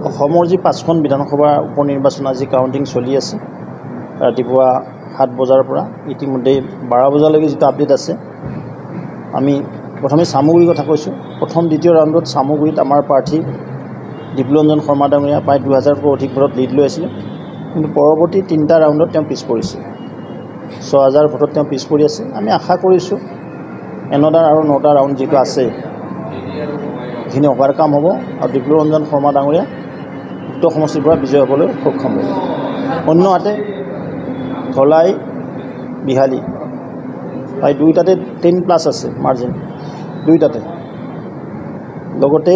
অসমৰ যি 5খন বিধানসভা উপনিৰ্বাচন আজি কাউণ্টিং চলি আছে ৰাতিপুৱা 7 বজাৰ পৰা ইতিমধ্যে 12 বজালৈকে যিটো আপডেট আছে আমি প্ৰথমে সামগ্ৰীৰ কথা কৈছোঁ প্ৰথম দ্বিতীয় ৰাউণ্ডত সামগ্ৰীত আমাৰ প্ৰাৰ্থী দীপলঞ্জন শৰ্মা ডাঙৰীয়া প্ৰায় 2000তকৈ অধিক ভোটত লিড লৈ আছিল কিন্তু পৰৱৰ্তী 3টা ৰাউণ্ডত তেওঁ পিছ পৰিছিল 6000 ভোটত তেওঁ পিছ পৰি আছে আমি আশা কৰিছোঁ এনডাৰ আৰু 9টা ৰাউণ্ড যিটো আছে যিখিনি অভাৰকাম হ'ব আৰু দীপলঞ্জন শৰ্মা ডাঙৰীয়া উক্ত সমষ্টিৰ পৰা বিজয় হ'বলৈ সক্ষম হ'ব অন্যহাতে ধলাই বিহালী প্ৰায় দুইটাতে 10+ আছে মাৰ্জিন দুইটাতে লগতে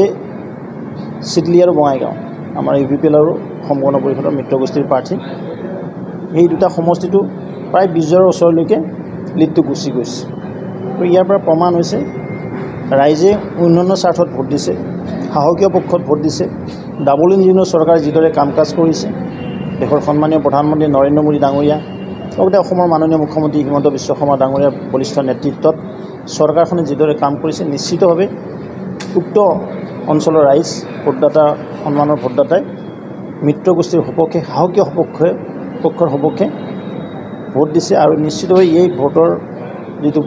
চিডলি আৰু বঙাইগাঁও আমাৰ UPPL আৰু অসম গণ পৰিষদৰ মিত্ৰগোষ্ঠীৰ প্ৰাৰ্থী এই দুটা সমষ্টিটো প্ৰায় 20ৰ ওচৰলৈকে লিডটো গুচি গৈছে আৰু ইয়াৰ পৰা প্ৰমাণ হৈছে ৰাইজে উন্নয়নৰ স্বাৰ্থত ভোট দিছে সাহসীয় পক্ষত ভোট দিছে ডাবল ইঞ্জিনৰ চৰকাৰে যিদৰে কাম কাজ কৰিছে দেশৰ সন্মানীয় প্ৰধানমন্ত্ৰী নৰেন্দ্ৰ মোদী ডাঙৰীয়া লগতে অসমৰ মাননীয় মুখ্যমন্ত্ৰী হিমন্ত বিশ্ব শৰ্মা ডাঙৰীয়াৰ বলিষ্ঠ নেতৃত্বত চৰকাৰখনে যিদৰে কাম কৰিছে নিশ্চিতভাৱে উক্ত অঞ্চলৰ ৰাইজ ভোটদাতা সন্মানৰ ভোটদাতাই মিত্ৰগোষ্ঠীৰ সপক্ষে সাহসীয় পক্ষৰ সপক্ষে ভোট দিছে আৰু নিশ্চিতভাৱে এই ভোটৰ যিটো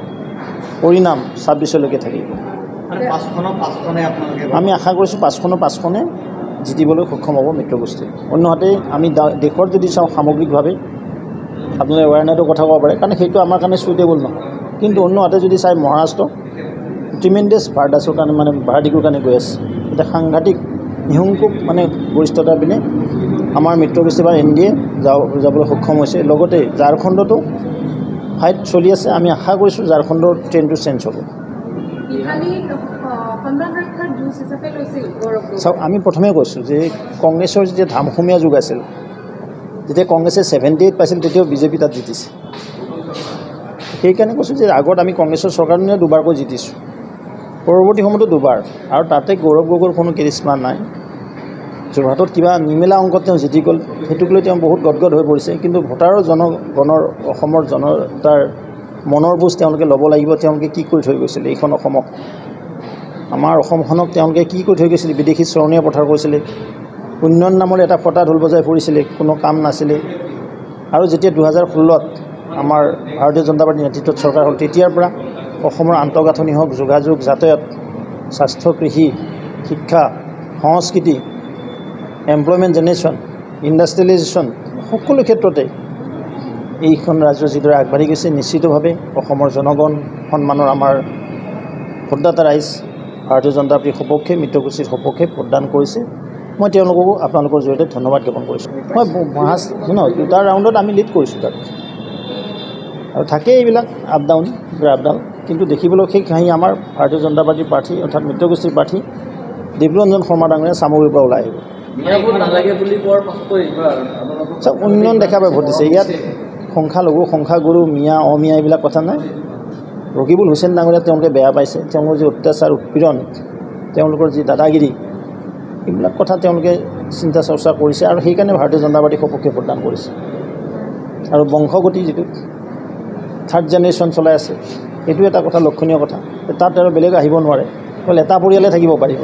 পৰিণাম 26লৈকে থাকিব আমি আশা কৰিছোঁ 5খনে জিতিবলৈ সক্ষম হ'ব মিত্ৰগোষ্ঠী অন্যহাতে আমি দেশৰ যদি চাওঁ সামগ্ৰিকভাৱে আপোনালোকে এৱাৰনেছৰ কথা ক'ব পাৰে কাৰণ সেইটো আমাৰ কাৰণে সুইটেবল নহয় কিন্তু অন্যহাতে যদি চাই মহাৰাষ্ট্ৰ ট্ৰিমেণ্ডাছ ভাৰদাছৰ কাৰণে মানে ভাৰদিকৰ কাৰণে গৈ আছে এতিয়া সাংঘাতিক নিহংকুক মানে গৰিষ্ঠতা পিনে আমাৰ মিত্ৰগোষ্ঠী বা NDA যাবলৈ সক্ষম হৈছে লগতে ঝাৰখণ্ডতো ফাইট চলি আছে আমি আশা কৰিছোঁ ঝাৰখণ্ডৰ ট্ৰেণ্ডটো চেঞ্জ হ'ব চাওক আমি প্ৰথমে কৈছোঁ যে কংগ্ৰেছৰ যেতিয়া ধামখুমীয়া যুগ আছিল যেতিয়া কংগ্ৰেছে 78 পাইছিল তেতিয়াও বিজেপি তাত জিতিছে সেইকাৰণে কৈছোঁ যে আগত আমি কংগ্ৰেছৰ চৰকাৰখনে দুবাৰকৈ জিতিছোঁ পৰৱৰ্তী সময়তো দুবাৰ আৰু তাতে গৌৰৱ গগৈৰ কোনো কেৰিছমা নাই যোৰহাটত কিবা নিমেলা অংকত তেওঁ জিতি গ'ল সেইটোক লৈ তেওঁ বহুত গদগদ হৈ পৰিছে কিন্তু ভোটাৰৰ জনগণৰ অসমৰ জনতাৰ মনৰ বুজ তেওঁলোকে ল'ব লাগিব তেওঁলোকে কি কৰি থৈ গৈছিল এইখন অসমক আমাৰ অসমখনক তেওঁলোকে কি কৰি থৈ গৈছিল বিদেশী চৰণীয়া পথাৰ কৰিছিলে উন্নয়ন নামৰ এটা ফটা ঢোল বজাই ফুৰিছিলে কোনো কাম নাছিলে আৰু যেতিয়া 2016ত আমাৰ ভাৰতীয় জনতা পাৰ্টীৰ নেতৃত্বত চৰকাৰ হ'ল তেতিয়াৰ পৰা অসমৰ আন্তঃগাঁথনি হওক যোগাযোগ যাতায়াত স্বাস্থ্য কৃষি শিক্ষা সংস্কৃতি এমপ্লয়মেণ্ট জেনেৰেশ্যন ইণ্ডাষ্ট্ৰিয়েলাইজেশ্যন সকলো ক্ষেত্ৰতে এইখন ৰাজ্য যিদৰে আগবাঢ়ি গৈছে নিশ্চিতভাৱে অসমৰ জনগণ সন্মানৰ আমাৰ ভোটদাতা ৰাইজ ভাৰতীয় জনতা পাৰ্টীৰ সপক্ষে মিত্ৰগোষ্ঠীৰ সপক্ষে ভোটদান কৰিছে মই তেওঁলোককো আপোনালোকৰ জৰিয়তে ধন্যবাদ জ্ঞাপন কৰিছোঁ মই দুটা ৰাউণ্ডত আমি লিড কৰিছোঁ তাত আৰু থাকেই এইবিলাক আপ ডাউন গ্ৰাফডাল কিন্তু দেখিবলৈ সেই কাহিনী আমাৰ ভাৰতীয় জনতা পাৰ্টীৰ প্ৰাৰ্থী অৰ্থাৎ মিত্ৰগোষ্ঠীৰ প্ৰাৰ্থী দীপলঞ্জন শৰ্মা ডাঙৰীয়া সামগ্ৰীৰ পৰা ওলাই আহিব চব উন্নয়ন দেখা পাই ভোট দিছে ইয়াত সংখ্যালঘু সংখ্যাগুৰু মিয়া অমিয়া এইবিলাক কথা নাই ৰকিবুল হুছেইন ডাঙৰীয়া তেওঁলোকে বেয়া পাইছে তেওঁলোকৰ যি অত্যাচাৰ উৎপীড়ন তেওঁলোকৰ যি দাদাগিৰি এইবিলাক কথা তেওঁলোকে চিন্তা চৰ্চা কৰিছে আৰু সেইকাৰণে ভাৰতীয় জনতা পাৰ্টীৰ সপক্ষে ভোটদান কৰিছে আৰু বংশগতি যিটো 3rd জেনেৰেশ্যন চলাই আছে এইটো এটা কথা লক্ষণীয় কথা তাত আৰু বেলেগ আহিব নোৱাৰে অকল এটা পৰিয়ালে থাকিব পাৰিব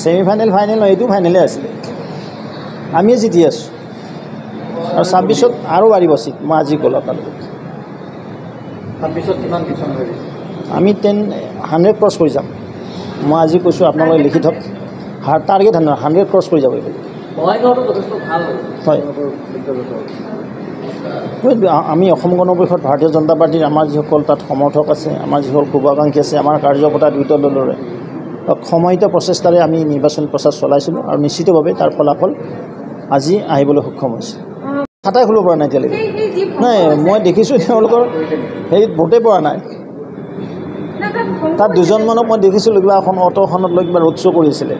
ছেমিফাইনেল ফাইনেল নহয় এইটো ফাইনেলে আছিলে আমিয়ে জিতি আছোঁ আৰু 26ত আৰু বাঢ়িব চিট মই আজি ক'লোঁ আপোনালোকক আমি 100 ক্ৰছ কৰি যাম মই আজি কৈছোঁ আপোনালোকে লিখি থওক টাৰ্গেট 100 ক্ৰছ কৰি যাব এইবোৰ হয় আমি অসম গণ পৰিষদ ভাৰতীয় জনতা পাৰ্টীৰ আমাৰ যিসকল তাত সমৰ্থক আছে আমাৰ যিসকল শুভাকাংক্ষী আছে আমাৰ কাৰ্যকৰ্তা দুয়োটা দলৰে সমাহিত প্ৰচেষ্টাৰে আমি নিৰ্বাচনী প্ৰচাৰ চলাইছিলোঁ আৰু নিশ্চিতভাৱে তাৰ ফলাফল আজি আহিবলৈ সক্ষম হৈছে খাটাই খুলিব পৰা নাই এতিয়ালৈকে নাই মই দেখিছোঁ তেওঁলোকৰ হেৰিত ভোটেই পৰা নাই তাত দুজনমানক মই দেখিছিলোঁ কিবা এখন অটোখনত লৈ কিবা ৰোড শ্ব' কৰিছিলে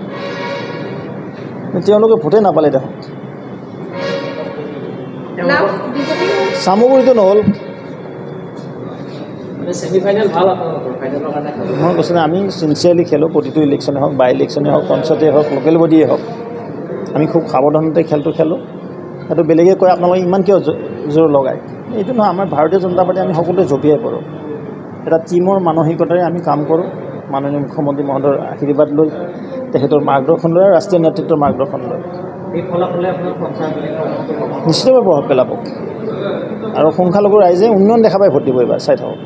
তেওঁলোকে ভোটেই নাপালে দেখোন সামগ্ৰীটো নহ'ল মই কৈছোঁ আমি চিনচিয়াৰলি খেলোঁ প্ৰতিটো ইলেকশ্যনে হওক বাই ইলেকশ্যনে হওক পঞ্চায়তে হওক লোকেল বডিয়ে হওক আমি খুব সাৱধানতে খেলটো খেলোঁ সেইটো বেলেগে কয় আপোনালোকে ইমান কিয় জোৰ লগায় এইটো নহয় আমাৰ ভাৰতীয় জনতা পাৰ্টী আমি সকলোৱে জঁপিয়াই পৰোঁ এটা টিমৰ মানসিকতাৰে আমি কাম কৰোঁ মাননীয় মুখ্যমন্ত্ৰী মহোদয়ৰ আশীৰ্বাদ লৈ তেখেতৰ মাৰ্গদৰ্শন লৈ ৰাষ্ট্ৰীয় নেতৃত্বৰ মাৰ্গদৰ্শন লৈ নিশ্চিতভাৱে প্ৰভাৱ পেলাব আৰু সংখ্যালঘু ৰাইজে উন্নয়ন দেখা পাই ভোট দিব এইবাৰ চাই থাকক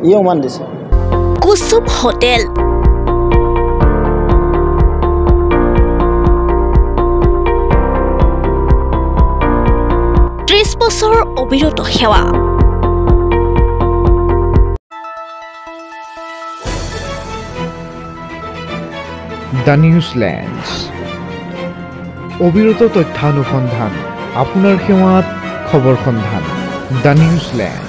ইয়ে উমান দিছে কুসুম হোটেল বছৰ অবিৰত সেৱা দ্য নিউজলেণ্ডছ অবিৰত তথ্যানুসন্ধান আপোনাৰ সেৱাত খবৰ সন্ধান দ্য নিউজলেণ্ড